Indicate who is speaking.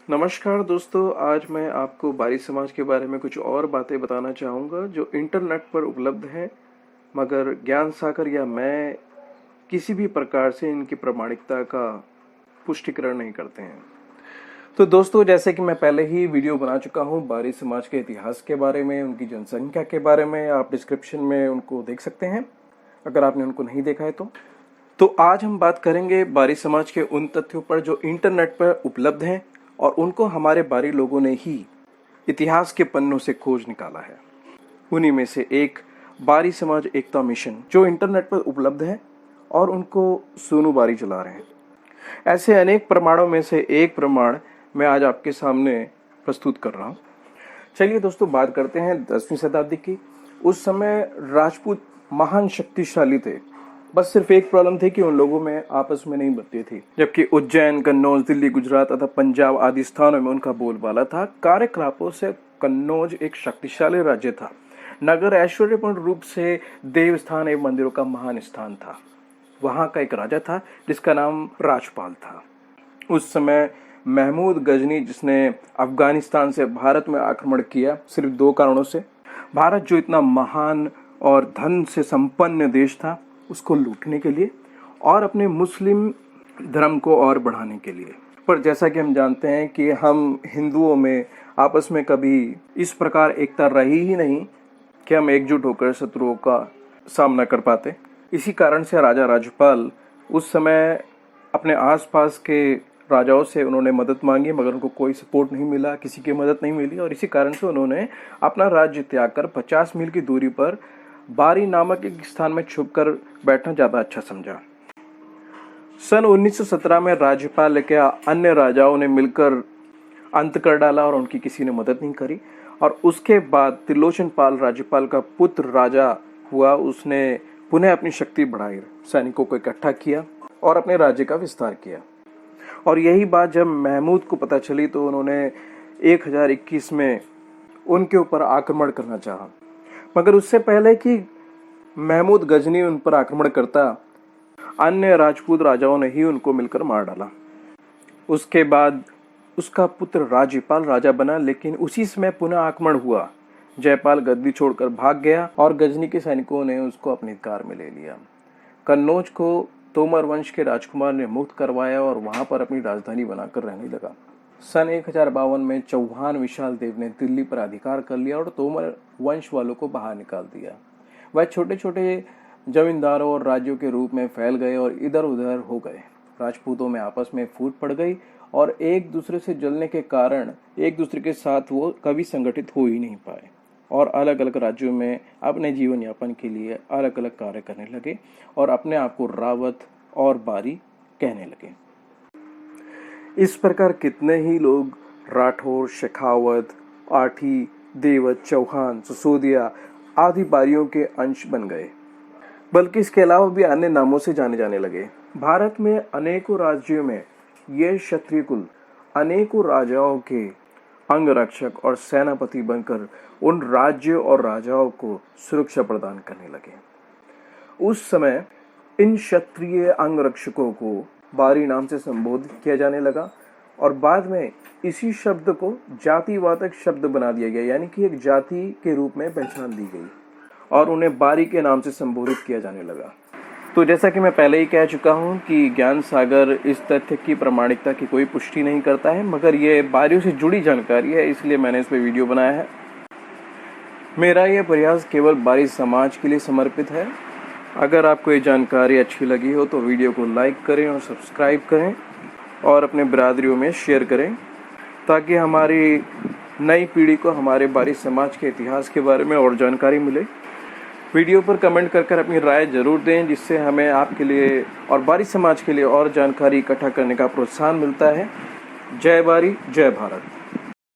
Speaker 1: नमस्कार दोस्तों, आज मैं आपको बारी समाज के बारे में कुछ और बातें बताना चाहूँगा जो इंटरनेट पर उपलब्ध हैं, मगर ज्ञान सागर या मैं किसी भी प्रकार से इनकी प्रामाणिकता का पुष्टिकरण नहीं करते हैं। तो दोस्तों, जैसे कि मैं पहले ही वीडियो बना चुका हूँ बारी समाज के इतिहास के बारे में, उनकी जनसंख्या के बारे में, आप डिस्क्रिप्शन में उनको देख सकते हैं अगर आपने उनको नहीं देखा है तो आज हम बात करेंगे बारी समाज के उन तथ्यों पर जो इंटरनेट पर उपलब्ध हैं और उनको हमारे बारी लोगों ने ही इतिहास के पन्नों से खोज निकाला है। उन्हीं में से एक बारी समाज एकता मिशन जो इंटरनेट पर उपलब्ध है और उनको सोनू बारी चला रहे हैं। ऐसे अनेक प्रमाणों में से एक प्रमाण मैं आज आपके सामने प्रस्तुत कर रहा हूँ। चलिए दोस्तों, बात करते हैं 10वीं शताब्दी की। उस समय राजपूत महान शक्तिशाली थे, बस सिर्फ एक प्रॉब्लम थी कि उन लोगों में आपस में नहीं बनती थी। जबकि उज्जैन, कन्नौज, दिल्ली, गुजरात तथा पंजाब आदि स्थानों में उनका बोलबाला था। कार्यकलापों से कन्नौज एक शक्तिशाली राज्य था। नगर ऐश्वर्यपूर्ण रूप से देवस्थान एवं मंदिरों का महान स्थान था। वहां का एक राजा था जिसका नाम राजपाल था। उस समय महमूद गजनी, जिसने अफगानिस्तान से भारत में आक्रमण किया, सिर्फ 2 कारणों से। भारत जो इतना महान और धन से संपन्न देश था, उसको लूटने के लिए और अपने मुस्लिम धर्म को और बढ़ाने के लिए। पर जैसा कि हम जानते हैं कि हम हिंदुओं में आपस में कभी इस प्रकार एकता रही ही नहीं कि हम एकजुट होकर शत्रुओं का सामना कर पाते। इसी कारण से राजा राजपाल उस समय अपने आसपास के राजाओं से उन्होंने मदद मांगी, मगर उनको कोई सपोर्ट नहीं मिला, किसी की मदद नहीं मिली और इसी कारण से उन्होंने अपना राज्य त्याग कर 50 मील की दूरी पर बारी नामक एक स्थान में छुपकर बैठना ज्यादा अच्छा समझा। सन 1917 में राज्यपाल के अन्य राजाओं ने मिलकर अंत कर डाला और उनकी किसी ने मदद नहीं करी। और उसके बाद त्रिलोचन पाल राज्यपाल का पुत्र राजा हुआ। उसने पुनः अपनी शक्ति बढ़ाई, सैनिकों को इकट्ठा किया और अपने राज्य का विस्तार किया। और यही बात जब महमूद को पता चली तो उन्होंने 1021 में उनके ऊपर आक्रमण करना चाहा, मगर उससे पहले कि महमूद गजनी उन पर आक्रमण करता, अन्य राजपूत राजाओं ने ही उनको मिलकर मार डाला। उसके बाद उसका पुत्र राज्यपाल राजा बना, लेकिन उसी समय पुनः आक्रमण हुआ। जयपाल गद्दी छोड़कर भाग गया और गजनी के सैनिकों ने उसको अपने अधिकार में ले लिया। कन्नौज को तोमर वंश के राजकुमार ने मुक्त करवाया और वहां पर अपनी राजधानी बनाकर रहने लगा। सन 1052 में चौहान विशाल देव ने दिल्ली पर अधिकार कर लिया और तोमर वंश वालों को बाहर निकाल दिया। वह छोटे छोटे जमींदारों और राज्यों के रूप में फैल गए और इधर उधर हो गए। राजपूतों में आपस में फूट पड़ गई और एक दूसरे से जलने के कारण एक दूसरे के साथ वो कभी संगठित हो ही नहीं पाए और अलग अलग राज्यों में अपने जीवन यापन के लिए अलग अलग कार्य करने लगे और अपने आप को रावत और बारी कहने लगे। इस प्रकार कितने ही लोग राठौर, शेखावत, आठी, देवत, चौहान, सिसोदिया आदि बारियों के अंश बन गए, बल्कि इसके अलावा भी अन्य नामों से जाने जाने लगे। भारत में अनेकों राज्यों में ये क्षत्रिय कुल अनेकों राजाओं के अंगरक्षक और सेनापति बनकर उन राज्यों और राजाओं को सुरक्षा प्रदान करने लगे। उस समय इन क्षत्रिय अंगरक्षकों को बारी नाम से संबोधित किया जाने लगा और बाद में इसी शब्द को जातिवाचक शब्द बना दिया गया, यानी कि एक जाति के रूप में पहचान दी गई और उन्हें बारी के नाम से संबोधित किया जाने लगा। तो जैसा कि मैं पहले ही कह चुका हूं कि ज्ञान सागर इस तथ्य की प्रामाणिकता की कोई पुष्टि नहीं करता है, मगर ये बारियों से जुड़ी जानकारी है, इसलिए मैंने इस पर वीडियो बनाया है। मेरा यह प्रयास केवल बारी समाज के लिए समर्पित है। अगर आपको ये जानकारी अच्छी लगी हो तो वीडियो को लाइक करें और सब्सक्राइब करें और अपने बिरादरियों में शेयर करें, ताकि हमारी नई पीढ़ी को हमारे बारी समाज के इतिहास के बारे में और जानकारी मिले। वीडियो पर कमेंट कर अपनी राय जरूर दें, जिससे हमें आपके लिए और बारी समाज के लिए और जानकारी इकट्ठा करने का प्रोत्साहन मिलता है। जय बारी, जय भारत।